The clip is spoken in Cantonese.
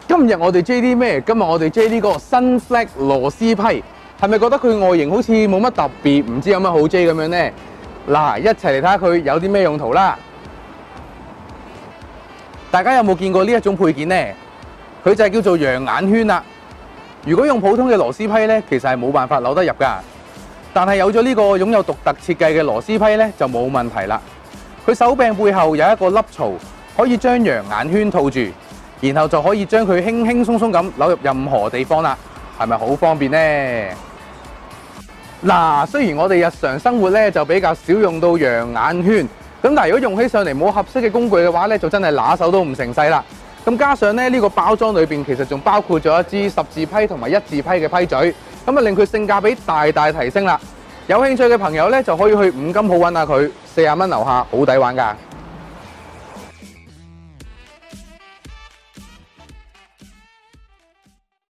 今日我哋 J 啲咩？今日我哋 J 呢個Sunflag螺絲批，係咪覺得佢外形好似冇乜特別，唔知有乜好 J 咁樣呢？嗱，一齊嚟睇下佢有啲咩用途啦！大家有冇見過呢一種配件呢？佢就係叫做陽眼圈啦。如果用普通嘅螺絲批呢，其實係冇辦法扭得入㗎。但係有咗呢個擁有獨特設計嘅螺絲批呢，就冇問題啦。佢手柄背後有一個凹槽，可以將陽眼圈套住，然後就可以將佢輕輕鬆鬆咁扭入任何地方啦。係咪好方便呢？嗱，雖然我哋日常生活咧就比較少用到陽眼圈，咁但係如果用起上嚟冇合適嘅工具嘅話咧，就真係拿手都唔成勢啦。咁加上咧呢個包裝裏邊其實仲包括咗一支十字批同埋一字批嘅批嘴，咁啊令佢性價比大大提升啦。有興趣嘅朋友咧就可以去五金鋪揾下佢，40蚊樓下，好抵玩㗎。